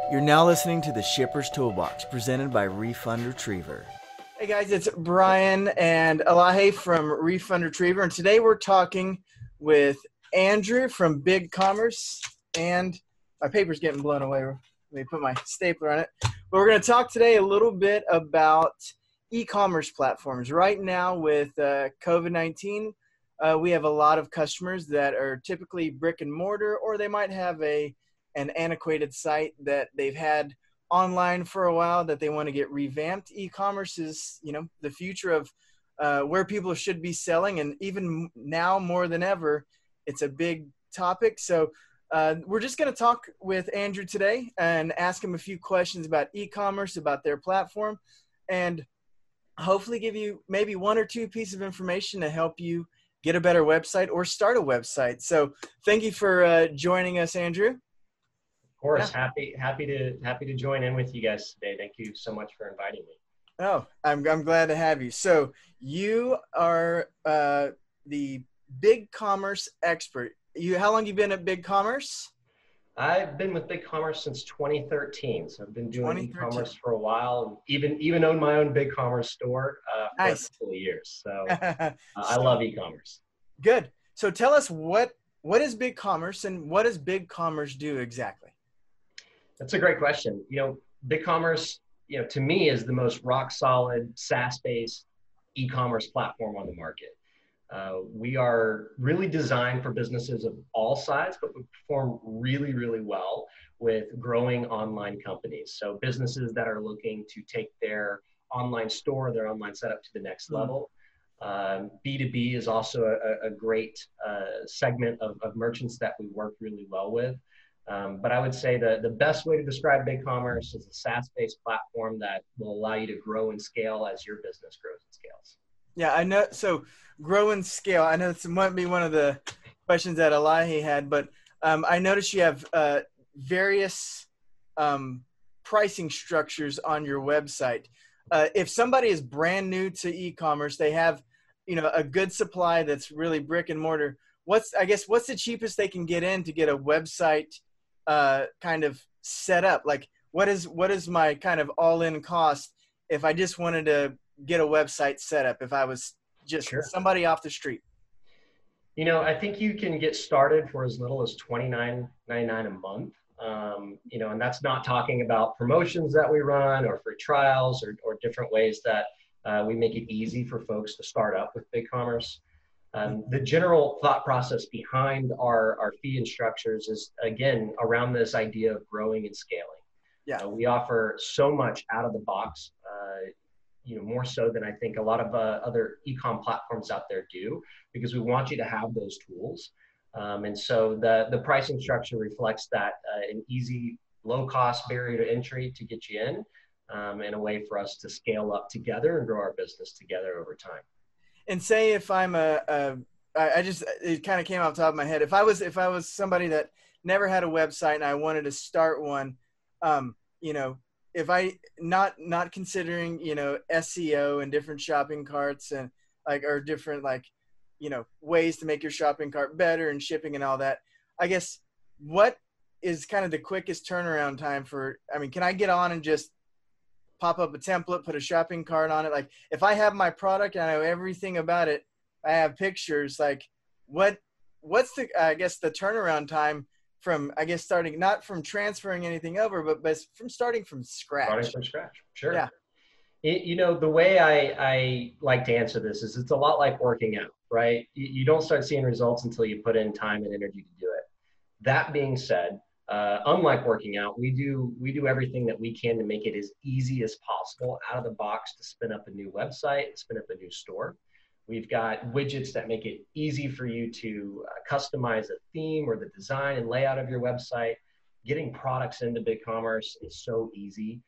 You're now listening to the Shipper's Toolbox, presented by Refund Retriever. Hey guys, it's Brian and Elahe from Refund Retriever, and today we're talking with Andrew from BigCommerce, and my paper's getting blown away. Let me put my stapler on it. But we're going to talk today a little bit about e-commerce platforms. Right now with COVID-19, we have a lot of customers that are typically brick and mortar, or they might have an antiquated site that they've had online for a while that they want to get revamped. E-commerce is, the future of where people should be selling, and even now more than ever, it's a big topic. So we're just going to talk with Andrew today and ask him a few questions about e-commerce, about their platform, and hopefully give you maybe one or two pieces of information to help you get a better website or start a website. So thank you for joining us, Andrew. Of course, happy to join in with you guys today. Thank you so much for inviting me. Oh, I'm glad to have you. So you are the BigCommerce expert. How long you been at BigCommerce? I've been with BigCommerce since 2013, so I've been doing e-commerce for a while, and even own my own BigCommerce store for a couple of years. So I love e-commerce. Good. So tell us what is BigCommerce and what does BigCommerce do exactly? That's a great question. BigCommerce, to me is the most rock solid SaaS-based e-commerce platform on the market. We are really designed for businesses of all sizes, but we perform really, really well with growing online companies. So businesses that are looking to take their online store, their online setup to the next level. B2B is also a great segment of merchants that we work really well with. But I would say the best way to describe BigCommerce is a SaaS-based platform that will allow you to grow and scale as your business grows and scales. Yeah, I know. So grow and scale. I know this might be one of the questions that Elahi had, but I noticed you have various pricing structures on your website. If somebody is brand new to e-commerce, they have, a good supply that's really brick and mortar. What's the cheapest they can get in to get a website kind of set up? Like what is my kind of all-in cost if I just wanted to get a website set up, if I was just somebody off the street? I think you can get started for as little as $29.99 a month. And that's not talking about promotions that we run or free trials or different ways that we make it easy for folks to start up with BigCommerce. The general thought process behind our fee and structures is, again, around this idea of growing and scaling. Yeah, we offer so much out of the box, more so than I think a lot of other e-com platforms out there do, because we want you to have those tools. And so the pricing structure reflects that an easy, low-cost barrier to entry to get you in, and a way for us to scale up together and grow our business together over time. And say if I'm it kind of came off the top of my head. If I was somebody that never had a website and I wanted to start one, if I not considering, SEO and different shopping carts and or different ways to make your shopping cart better and shipping and all that, I guess what is kind of the quickest turnaround time can I get on and just pop up a template, put a shopping cart on it? Like if I have my product and I know everything about it, I have pictures, what's the turnaround time from, starting, not from transferring anything over, but from starting from scratch? Starting from scratch, sure. Yeah. The way I like to answer this is it's a lot like working out, right? You don't start seeing results until you put in time and energy to do it. That being said, unlike working out, we do everything that we can to make it as easy as possible out of the box to spin up a new website, spin up a new store. We've got widgets that make it easy for you to customize a theme or the design and layout of your website. Getting products into BigCommerce is so easy.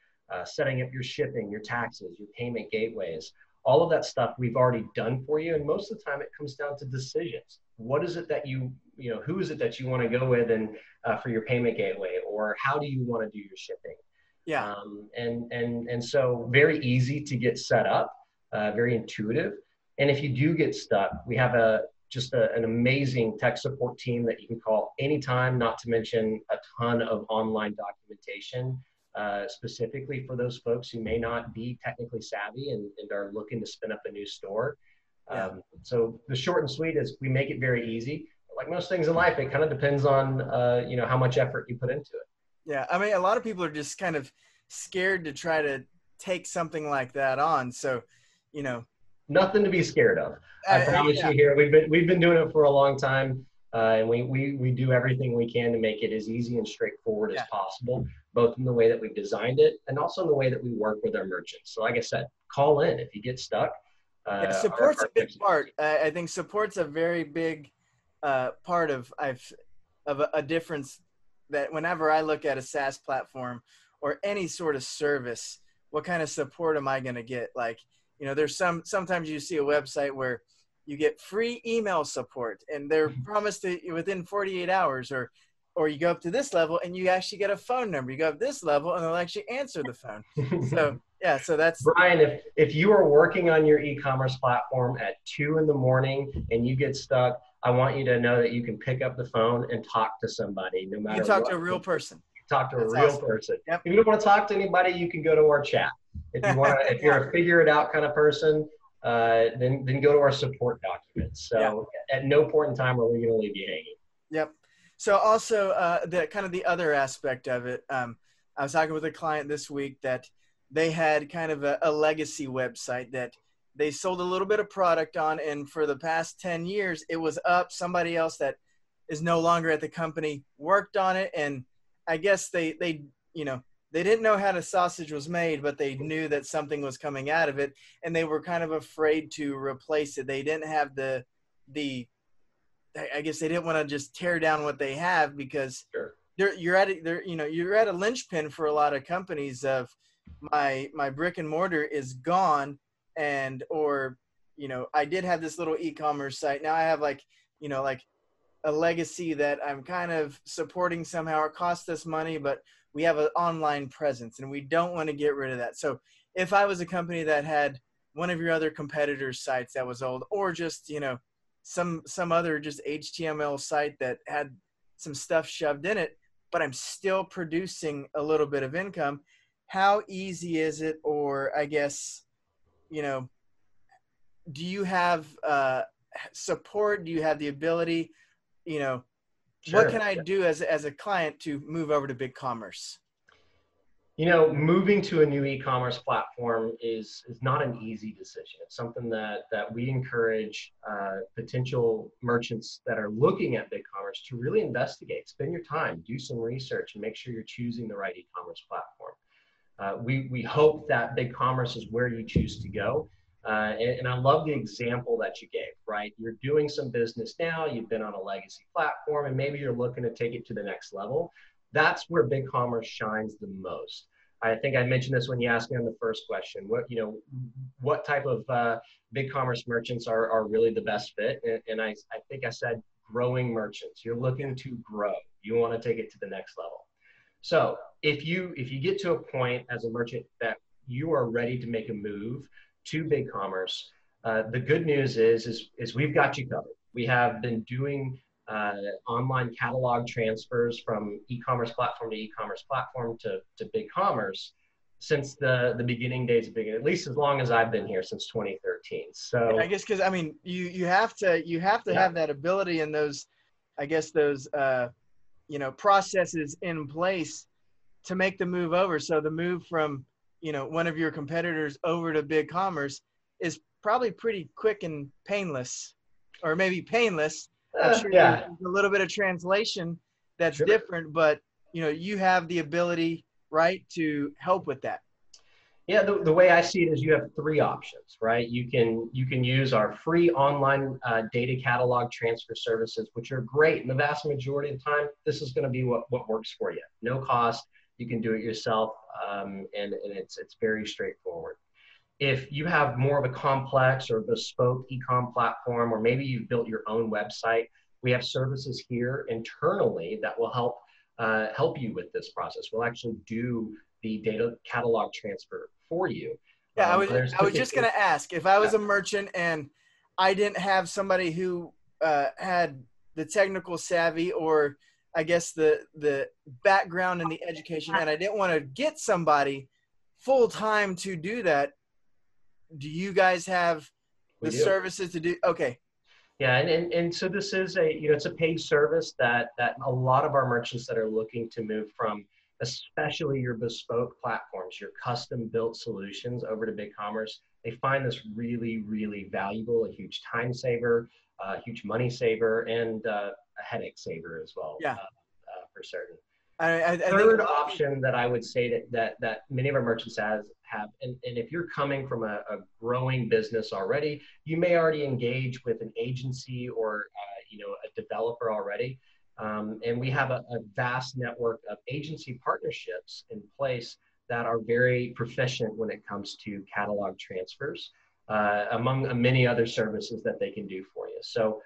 Setting up your shipping, your taxes, your payment gateways, all of that stuff we've already done for you. And most of the time it comes down to decisions. What is it that who is it that you want to go with and for your payment gateway, or how do you want to do your shipping? Yeah. And so very easy to get set up, very intuitive. And if you do get stuck, we have an amazing tech support team that you can call anytime, not to mention a ton of online documentation specifically for those folks who may not be technically savvy and are looking to spin up a new store. So the short and sweet is we make it very easy. Like most things in life, it kind of depends on, how much effort you put into it. Yeah. I mean, a lot of people are just kind of scared to try to take something like that on. So, Nothing to be scared of. I promise you here, we've been doing it for a long time. And we do everything we can to make it as easy and straightforward as possible, both in the way that we've designed it and also in the way that we work with our merchants. So like I said, call in if you get stuck. Support's a big part. I think support's a very big part of a difference, that whenever I look at a SaaS platform or any sort of service, what kind of support am I going to get? Like, there's sometimes you see a website where you get free email support and they're promised to within 48 hours, or you go up to this level and you actually get a phone number. You go up this level and they'll actually answer the phone. So so that's Brian, if you are working on your e-commerce platform at 2 a.m. and you get stuck, I want you to know that you can pick up the phone and talk to somebody, no matter what. You talk to a real person. Talk to a real person. Yep. If you don't want to talk to anybody, you can go to our chat. If you want to, if you're a figure it out kind of person, then go to our support documents. So at no point in time are we going to leave you hanging. Yep. So also the other aspect of it, I was talking with a client this week that they had kind of a legacy website that they sold a little bit of product on, and for the past 10 years, it was up. Somebody else that is no longer at the company worked on it, and I guess they didn't know how the sausage was made, but they knew that something was coming out of it, and they were kind of afraid to replace it. They didn't have I guess they didn't want to just tear down what they have, because you're at a linchpin for a lot of companies of my brick and mortar is gone, I did have this little e-commerce site. Now I have like a legacy that I'm kind of supporting somehow. It costs us money, but we have an online presence and we don't want to get rid of that. So if I was a company that had one of your other competitors' sites that was old, or just, some other just HTML site that had some stuff shoved in it, but I'm still producing a little bit of income, how easy is it? Or I guess, do you have support? Do you have the ability, what can I do as a client to move over to BigCommerce? Moving to a new e-commerce platform is not an easy decision. It's something that we encourage potential merchants that are looking at BigCommerce to really investigate, spend your time, do some research, and make sure you're choosing the right e-commerce platform. We hope that BigCommerce is where you choose to go. And I love the example that you gave, right? You're doing some business now, you've been on a legacy platform, and maybe you're looking to take it to the next level. That's where BigCommerce shines the most. I think I mentioned this when you asked me on the first question. What type of BigCommerce merchants are really the best fit? And I think I said growing merchants. You're looking to grow. You want to take it to the next level. So if you get to a point as a merchant that you are ready to make a move to BigCommerce, the good news is we've got you covered. We have been doing online catalog transfers from e-commerce platform to e-commerce platform to BigCommerce since the beginning days of at least as long as I've been here, since 2013. So I guess because you have to have that ability and those processes in place to make the move over. So the move from one of your competitors over to BigCommerce is probably pretty quick and painless, or maybe painless. I'm sure there's a little bit of translation that's different, but you have the ability, right, to help with that. Yeah, the way I see it is you have three options, right? You can use our free online data catalog transfer services, which are great. And the vast majority of the time, this is going to be what works for you. No cost. You can do it yourself, and it's very straightforward. If you have more of a complex or bespoke e-com platform, or maybe you've built your own website, we have services here internally that will help you with this process. We'll actually do the data catalog transfer for you. Yeah, I was just going to ask, if I was a merchant and I didn't have somebody who had the technical savvy, or I guess the background and the education, and I didn't want to get somebody full time to do that. Do you guys have the services to do? Okay. Yeah, and so this is it's a paid service that a lot of our merchants that are looking to move from, especially your bespoke platforms, your custom built solutions over to BigCommerce, they find this really, really valuable, a huge time saver, a huge money saver, and a headache saver as well. Yeah. For certain. I Third option that I would say that many of our merchants have, and if you're coming from a growing business already, you may already engage with an agency or a developer already, and we have a vast network of agency partnerships in place that are very proficient when it comes to catalog transfers, among many other services that they can do for you. So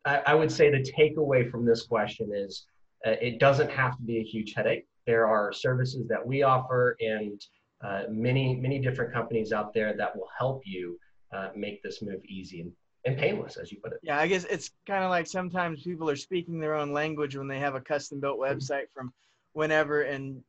I would say the takeaway from this question is, it doesn't have to be a huge headache. There are services that we offer and many different companies out there that will help you make this move easy and painless, as you put it. Yeah, I guess it's kind of like sometimes people are speaking their own language when they have a custom built website from whenever, and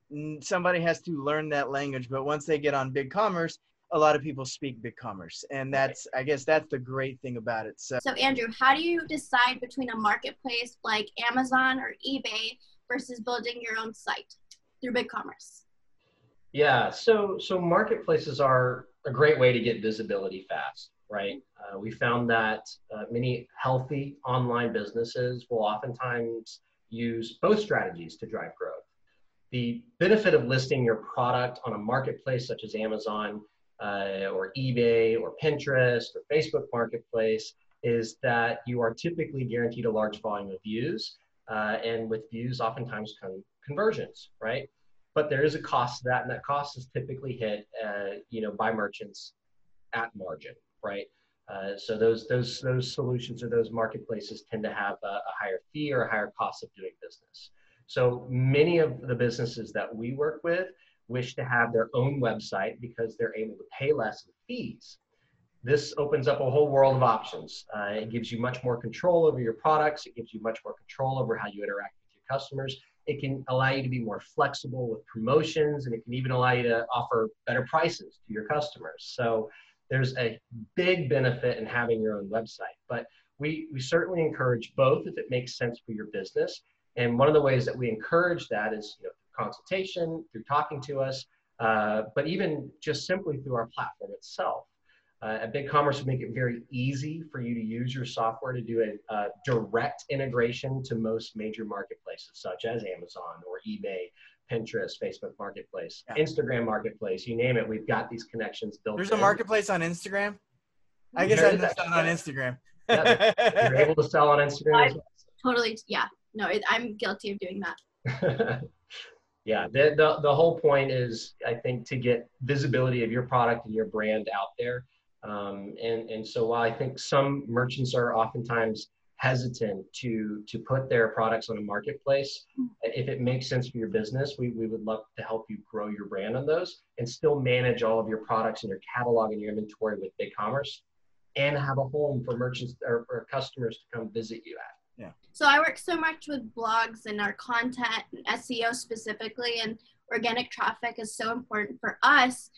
somebody has to learn that language. But once they get on BigCommerce, a lot of people speak BigCommerce, and I guess that's the great thing about it. So Andrew, how do you decide between a marketplace like Amazon or eBay versus building your own site through BigCommerce? Yeah, so marketplaces are a great way to get visibility fast, right? We found that many healthy online businesses will oftentimes use both strategies to drive growth. The benefit of listing your product on a marketplace such as Amazon or eBay or Pinterest or Facebook Marketplace is that you are typically guaranteed a large volume of views, and with views oftentimes come conversions, right? But there is a cost to that, and that cost is typically hit by merchants at margin, right? So those solutions or those marketplaces tend to have a higher fee or a higher cost of doing business. So many of the businesses that we work with wish to have their own website because they're able to pay less in fees. This opens up a whole world of options. It gives you much more control over your products. It gives you much more control over how you interact with your customers. It can allow you to be more flexible with promotions, and it can even allow you to offer better prices to your customers. So there's a big benefit in having your own website, but we certainly encourage both if it makes sense for your business. And one of the ways that we encourage that is consultation, through talking to us, but even just simply through our platform itself. At BigCommerce, we make it very easy for you to use your software to do a direct integration to most major marketplaces, such as Amazon or eBay, Pinterest, Facebook Marketplace, Instagram Marketplace, you name it. We've got these connections built in. There's a marketplace on Instagram? I guess I missed out on Instagram. Yeah, you're able to sell on Instagram as well. Totally, yeah. No, I'm guilty of doing that. Yeah, the whole point is, I think, to get visibility of your product and your brand out there. And so while I think some merchants are oftentimes hesitant to put their products on a marketplace, if it makes sense for your business, we would love to help you grow your brand on those and still manage all of your products and your catalog and your inventory with BigCommerce, and have a home for merchants or for customers to come visit you at. Yeah. So I work so much with blogs and our content, and SEO specifically, and organic traffic is so important for us.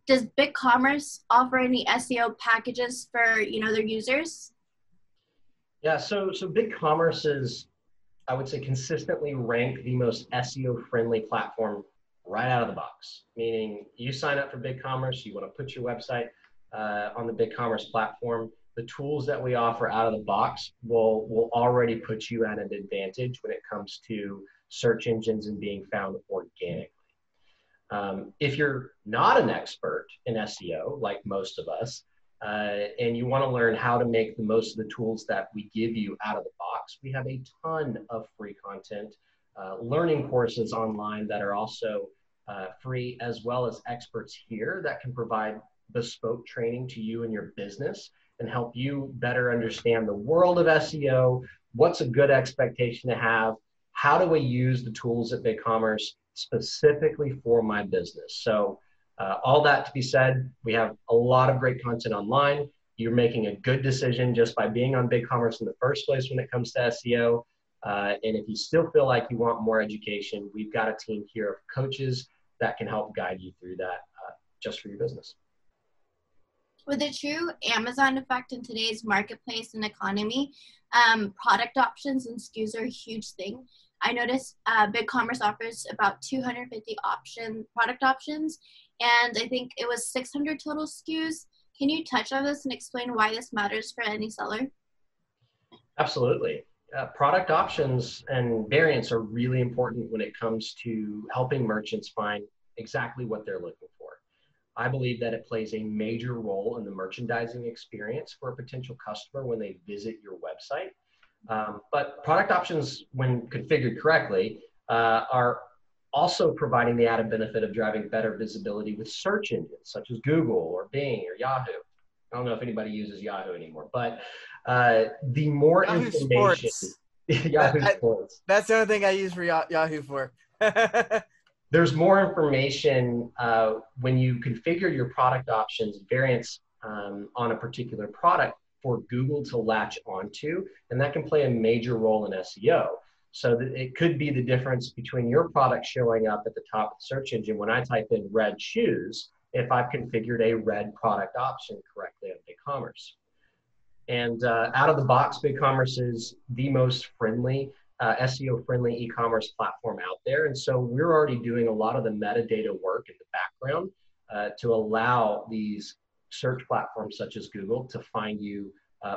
Does BigCommerce offer any SEO packages for their users? Yeah, so BigCommerce is, I would say, consistently ranked the most SEO friendly platform right out of the box. Meaning, you sign up for BigCommerce, you want to put your website on the BigCommerce platform. The tools that we offer out of the box will already put you at an advantage when it comes to search engines and being found organically. If you're not an expert in SEO, like most of us, and you want to learn how to make the most of the tools that we give you out of the box, we have a ton of free content, learning courses online that are also free, as well as experts here that can provide bespoke training to you and your business and help you better understand the world of SEO, what's a good expectation to have, how do we use the tools at BigCommerce specifically for my business. So all that to be said, we have a lot of great content online. You're making a good decision just by being on BigCommerce in the first place when it comes to SEO. And if you still feel like you want more education, we've got a team here of coaches that can help guide you through that just for your business. With the true Amazon effect in today's marketplace and economy, product options and SKUs are a huge thing. I noticed BigCommerce offers about 250 product options, and I think it was 600 total SKUs. Can you touch on this and explain why this matters for any seller? Absolutely. Product options and variants are really important when it comes to helping merchants find exactly what they're looking for. I believe that it plays a major role in the merchandising experience for a potential customer when they visit your website. But product options, when configured correctly, are also providing the added benefit of driving better visibility with search engines such as Google or Bing or Yahoo. I don't know if anybody uses Yahoo anymore, but the more Yahoo information, Sports. Yahoo Sports. That's the only thing I use for Yahoo for. There's more information when you configure your product options variants on a particular product for Google to latch onto, and that can play a major role in SEO. So that it could be the difference between your product showing up at the top of the search engine when I type in red shoes, if I've configured a red product option correctly on BigCommerce. And out of the box, BigCommerce is the most friendly, SEO-friendly e-commerce platform out there. And so we're already doing a lot of the metadata work in the background to allow these search platforms such as Google to find you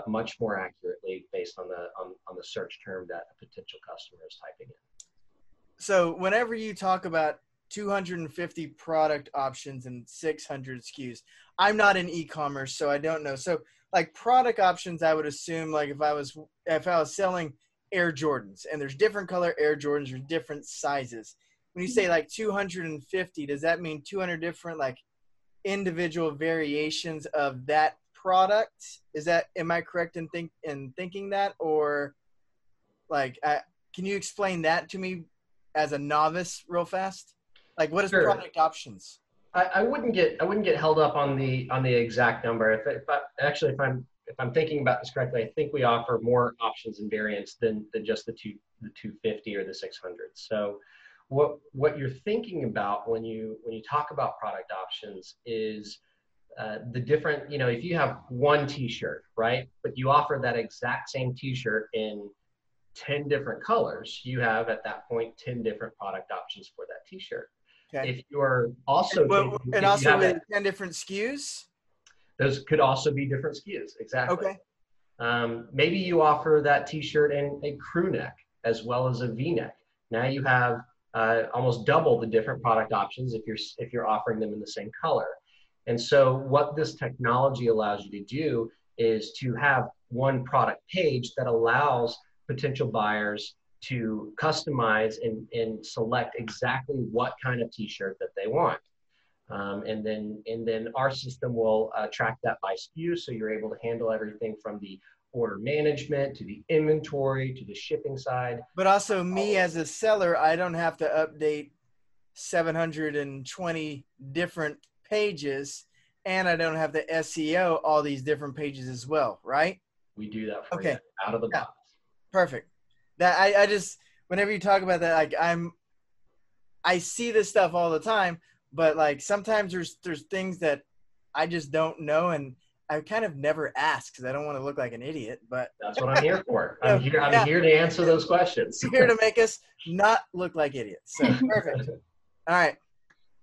much more accurately based on the search term that a potential customer is typing in. So whenever you talk about 250 product options and 600 SKUs, I'm not in e-commerce, so I don't know. So like product options, I would assume like if I was selling Air Jordans and there's different color Air Jordans or different sizes. When you say like 250, does that mean 200 different like individual variations of that product? Am I correct in thinking that, or like can you explain that to me as a novice real fast? Like what is Sure. product options? I wouldn't get held up on the exact number. If I'm thinking about this correctly, I think we offer more options and variants than just the 250 or the 600. So what you're thinking about when you talk about product options is the different, if you have one t-shirt, right, but you offer that exact same t-shirt in 10 different colors, you have at that point 10 different product options for that t-shirt. Okay. If you're also with 10 different SKUs, those could also be different SKUs. Exactly. Okay. Maybe you offer that t-shirt in a crew neck as well as a v-neck. Now you have almost double the different product options if you're offering them in the same color. And so what this technology allows you to do is to have one product page that allows potential buyers to customize and select exactly what kind of t-shirt that they want. And then our system will track that by SKU, so you're able to handle everything from the order management to the inventory to the shipping side. But also me as a seller, I don't have to update 720 different pages, and I don't have to SEO all these different pages as well, right? We do that for you out of the box. Perfect. That I just, whenever you talk about that, like I see this stuff all the time, but like sometimes there's things that I just don't know, and I kind of never ask because I don't want to look like an idiot. But that's what I'm here for. I'm here to answer those questions. Here to make us not look like idiots. So perfect. All right.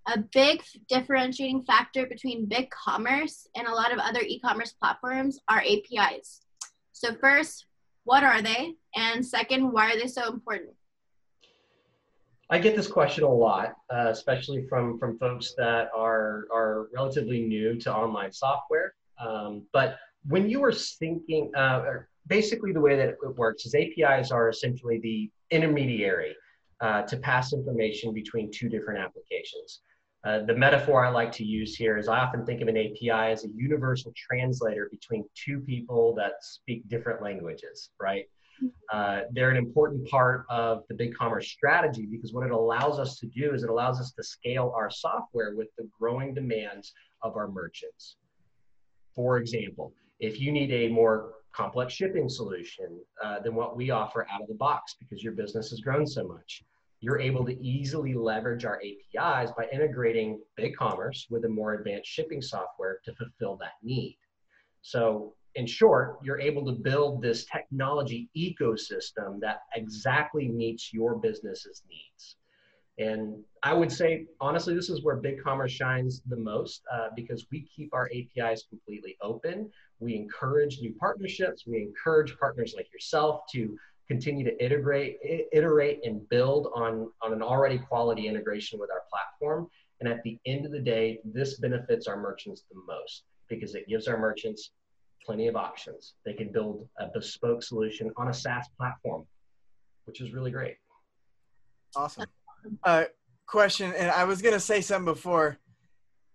A big differentiating factor between BigCommerce and a lot of other e-commerce platforms are APIs. So first, what are they? And second, why are they so important? I get this question a lot, especially from folks that are relatively new to online software. But when you are thinking, basically the way that it works is APIs are essentially the intermediary to pass information between two different applications. The metaphor I like to use here is I often think of an API as a universal translator between two people that speak different languages, right? They're an important part of the BigCommerce strategy because what it allows us to do is it allows us to scale our software with the growing demands of our merchants. For example, if you need a more complex shipping solution than what we offer out of the box because your business has grown so much. You're able to easily leverage our APIs by integrating BigCommerce with a more advanced shipping software to fulfill that need. So in short, you're able to build this technology ecosystem that exactly meets your business's needs. And I would say, honestly, this is where BigCommerce shines the most because we keep our APIs completely open. We encourage new partnerships. We encourage partners like yourself to continue to iterate and build on an already quality integration with our platform. And at the end of the day, this benefits our merchants the most because it gives our merchants plenty of options. They can build a bespoke solution on a SaaS platform, which is really great. Awesome. Question, and I was going to say something before.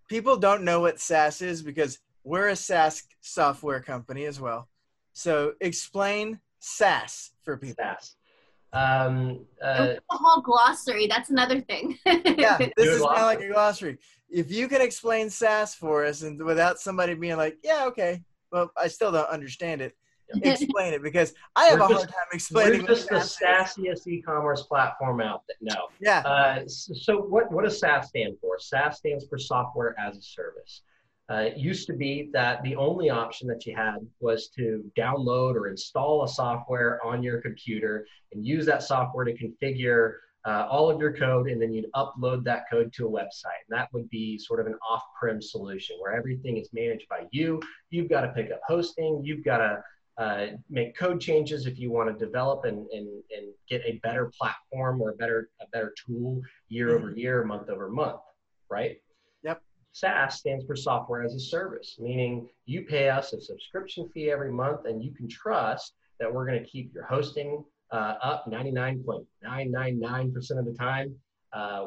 People don't know what SaaS is because we're a SaaS software company as well. So explain SaaS for people. SaaS. A whole glossary. That's another thing. Yeah, this is kind of like a glossary. If you can explain SaaS for us and without somebody being like, yeah, okay, well, I still don't understand it. Explain it because I have a hard time explaining. We're just the SaaSiest e-commerce platform out there. No. Yeah. So what does SaaS stand for? SaaS stands for software as a service. It used to be that the only option that you had was to download or install a software on your computer and use that software to configure all of your code, and then you'd upload that code to a website. And that would be sort of an off-prem solution where everything is managed by you. You've got to pick up hosting. You've got to make code changes if you want to develop and get a better platform or a better tool year over year, month over month, right? Yep. SaaS stands for software as a service, meaning you pay us a subscription fee every month and you can trust that we're going to keep your hosting up 99.999% of the time,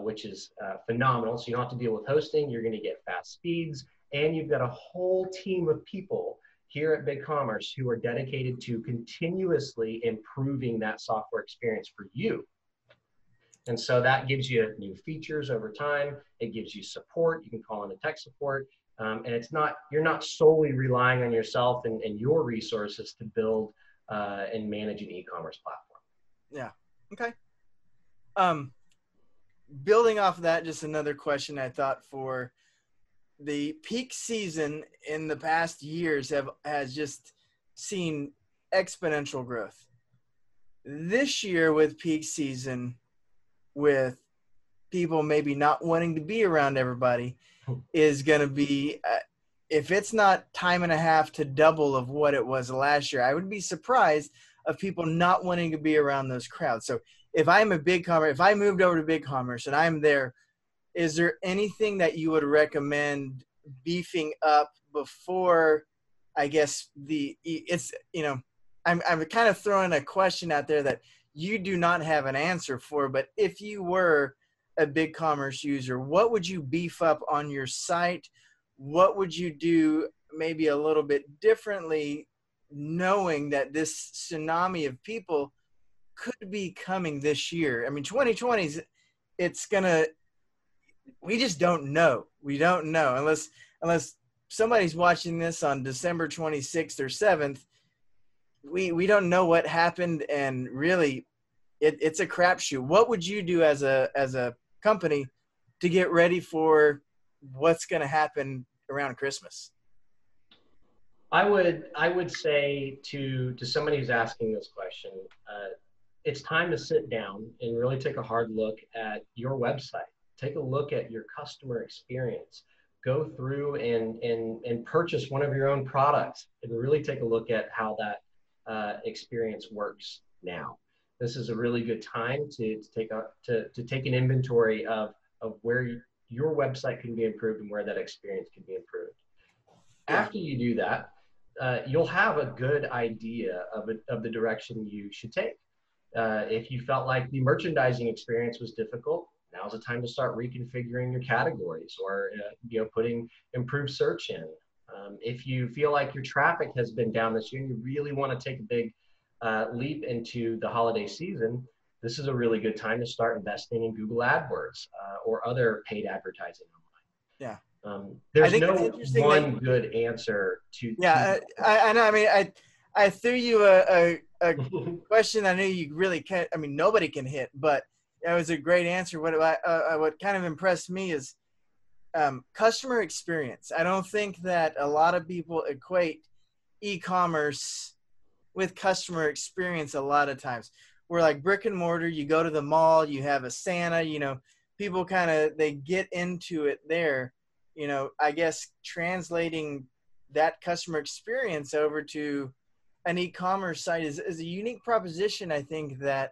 which is phenomenal. So you don't have to deal with hosting. You're going to get fast speeds, and you've got a whole team of people here at BigCommerce who are dedicated to continuously improving that software experience for you. And so that gives you new features over time. It gives you support. You can call in a tech support. And you're not solely relying on yourself and your resources to build and manage an e-commerce platform. Yeah. Okay. Building off of that, just another question I thought for the peak season in the past years has just seen exponential growth. This year with peak season, with people maybe not wanting to be around everybody, is going to be, if it's not time and a half to double of what it was last year, I would be surprised of people not wanting to be around those crowds. So if I'm a BigCommerce, if I moved over to BigCommerce and I'm there, is there anything that you would recommend beefing up before, I guess, I'm kind of throwing a question out there that you do not have an answer for, but if you were a BigCommerce user, what would you beef up on your site? What would you do maybe a little bit differently, knowing that this tsunami of people could be coming this year? I mean, 2020 we just don't know. We don't know unless somebody's watching this on December 26th or 7th. We don't know what happened, and really it's a crapshoot. What would you do as a company to get ready for what's going to happen around Christmas? I would say to somebody who's asking this question, it's time to sit down and really take a hard look at your website. Take a look at your customer experience. Go through and purchase one of your own products and really take a look at how that experience works now. This is a really good time to take an inventory of where your website can be improved and where that experience can be improved. After you do that, you'll have a good idea of the direction you should take. If you felt like the merchandising experience was difficult, now's the time to start reconfiguring your categories or putting improved search in. If you feel like your traffic has been down this year and you really want to take a big leap into the holiday season, this is a really good time to start investing in Google AdWords or other paid advertising online. Yeah. There's no one good answer to. Yeah, I know. I mean, I threw you a question I knew you really can't, I mean, nobody can hit, but it was a great answer. What kind of impressed me is customer experience. I don't think that a lot of people equate e-commerce with customer experience a lot of times. We're like brick and mortar, you go to the mall, you have a Santa, you know, people kind of, they get into it there. You know, I guess translating that customer experience over to an e-commerce site is a unique proposition. I think that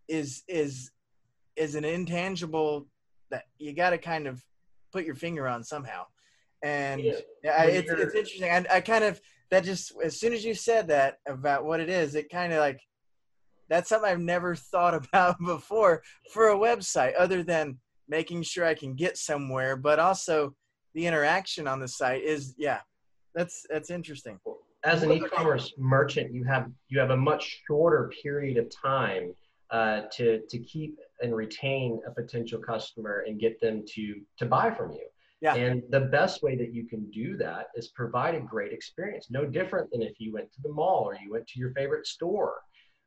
is an intangible that you got to kind of put your finger on somehow. And Yeah. it's interesting. I kind of, that just, as soon as you said that about what it is, it kind of like, that's something I've never thought about before for a website, other than making sure I can get somewhere, but also the interaction on the site is, yeah, that's interesting. As an e-commerce merchant, you have a much shorter period of time to keep and retain a potential customer and get them to buy from you. Yeah. And the best way that you can do that is provide a great experience. No different than if you went to the mall or you went to your favorite store.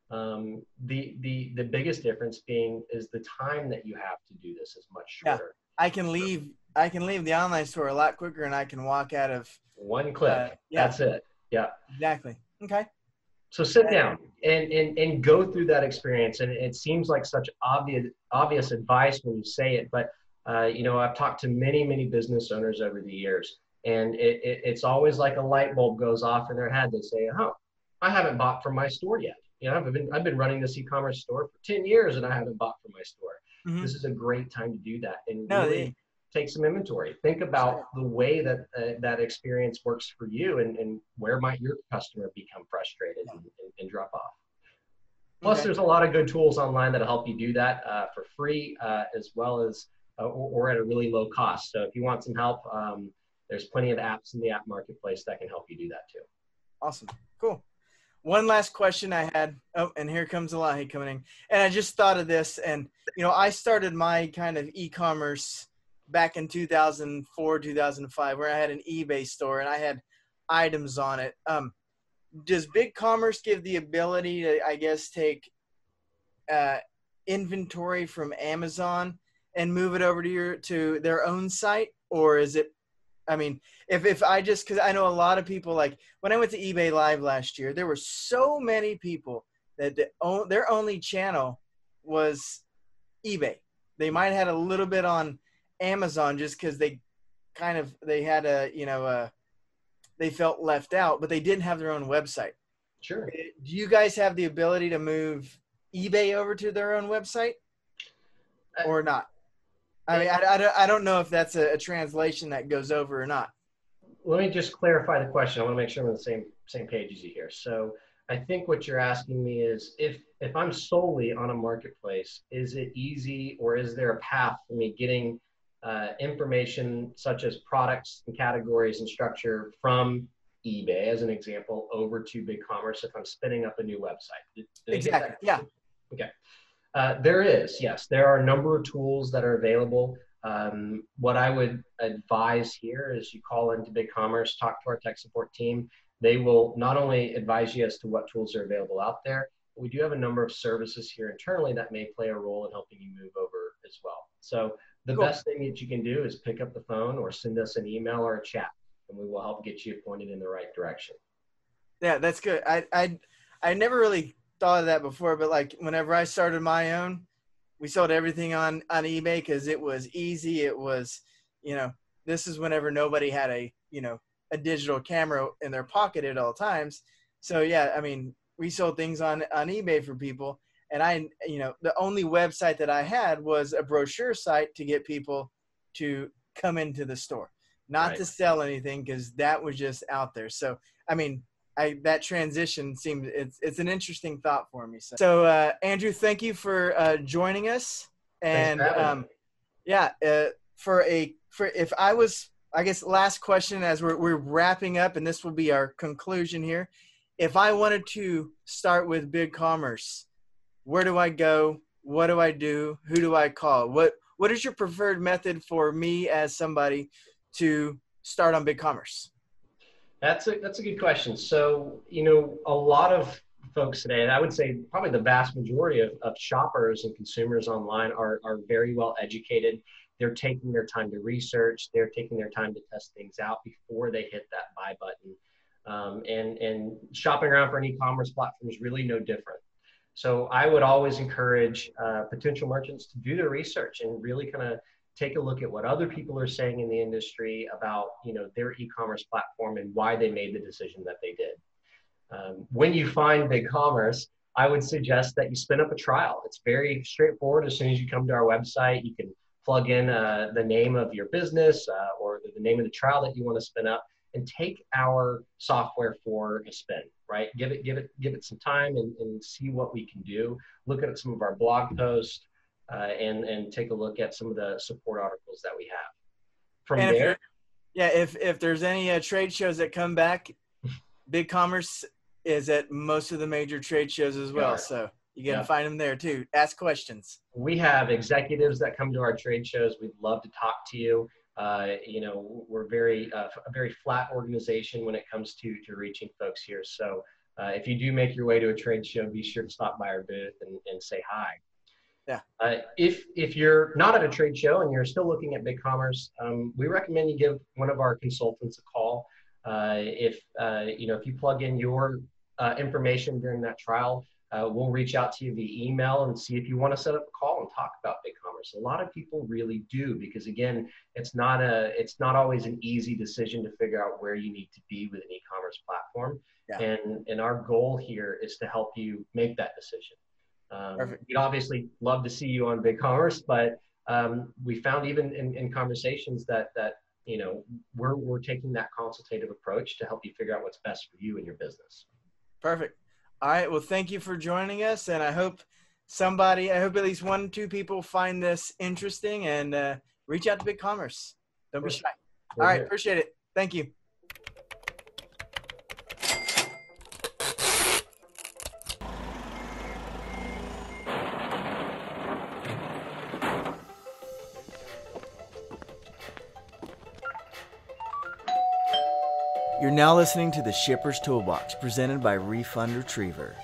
The biggest difference being is the time that you have to do this is much shorter. Yeah. I can leave the online store a lot quicker, and I can walk out of one click. Yeah. That's it. Yeah. Exactly. Okay. So sit down and go through that experience. And it seems like such obvious advice when you say it, but you know, I've talked to many business owners over the years, and it's always like a light bulb goes off in their head. They say, "Oh, I haven't bought from my store yet. You know, I've been running this e-commerce store for 10 years and I haven't bought from my store." Mm-hmm. This is a great time to do that and really take some inventory. Think about the way that that experience works for you, and where might your customer become frustrated and drop off. Plus, there's a lot of good tools online that'll help you do that for free, as well as or at a really low cost. So if you want some help, there's plenty of apps in the app marketplace that can help you do that too. Awesome. Cool. One last question I had. Oh, and here comes Elahi coming in. And I just thought of this, and you know, I started my kind of e-commerce back in 2004, 2005, where I had an eBay store and I had items on it. Does BigCommerce give the ability to, I guess, take inventory from Amazon and move it over to their own site? Or is it, I mean, if I just, because I know a lot of people, like when I went to eBay Live last year, there were so many people that their only channel was eBay. They might have had a little bit on Amazon just because they had a, you know, they felt left out, but they didn't have their own website. Sure. Do you guys have the ability to move eBay over to their own website or not? I mean, I don't know if that's a translation that goes over or not. Let me just clarify the question. I want to make sure I'm on the same page as you here. So I think what you're asking me is if I'm solely on a marketplace, is it easy, or is there a path for me getting information such as products and categories and structure from eBay, as an example, over to BigCommerce if I'm spinning up a new website? Exactly. Yeah. Okay. There is, yes. There are a number of tools that are available. What I would advise here is you call into BigCommerce, talk to our tech support team. They will not only advise you as to what tools are available out there, but we do have a number of services here internally that may play a role in helping you move over as well. So the best thing that you can do is pick up the phone or send us an email or a chat, and we will help get you pointed in the right direction. Yeah, that's good. I never really thought of that before, but like whenever I started my own, we sold everything on eBay because it was easy. It was, you know, this is whenever nobody had a digital camera in their pocket at all times. So yeah, I mean, we sold things on eBay for people. And the only website that I had was a brochure site to get people to come into the store, not to sell anything, because that was just out there. So, I mean, that transition seemed, it's an interesting thought for me. So Andrew, thank you for joining us. And I guess last question as we're wrapping up, and this will be our conclusion here. If I wanted to start with BigCommerce, where do I go? What do I do? Who do I call? What is your preferred method for me as somebody to start on BigCommerce? That's a good question. So, a lot of folks today, and I would say probably the vast majority of shoppers and consumers online are very well educated. They're taking their time to research. They're taking their time to test things out before they hit that buy button. And shopping around for an e-commerce platform is really no different. So I would always encourage potential merchants to do their research and really kind of take a look at what other people are saying in the industry about their e-commerce platform and why they made the decision that they did. When you find BigCommerce, I would suggest that you spin up a trial. It's very straightforward. As soon as you come to our website, you can plug in the name of your business or the name of the trial that you want to spin up, and take our software for a spin. Right? Give it some time and see what we can do. Look at some of our blog posts and take a look at some of the support articles that we have. From and there, if there's any trade shows that come back, BigCommerce is at most of the major trade shows as well. So you can find them there too. Ask questions. We have executives that come to our trade shows. We'd love to talk to you. We're a very flat organization when it comes to reaching folks here. So if you do make your way to a trade show, be sure to stop by our booth and say hi. Yeah. If you're not at a trade show and you're still looking at BigCommerce, we recommend you give one of our consultants a call. If you plug in your information during that trial, we'll reach out to you via email and see if you want to set up a call and talk about BigCommerce. A lot of people really do, because again, it's not always an easy decision to figure out where you need to be with an e-commerce platform. Yeah. And our goal here is to help you make that decision. We'd obviously love to see you on BigCommerce, but we found even in conversations that we're taking that consultative approach to help you figure out what's best for you and your business. Perfect. All right. Well, thank you for joining us, and I hope at least 1-2 people find this interesting and reach out to BigCommerce. Don't be shy. All right. Appreciate it. Thank you. You're now listening to the Shipper's Toolbox, presented by Refund Retriever.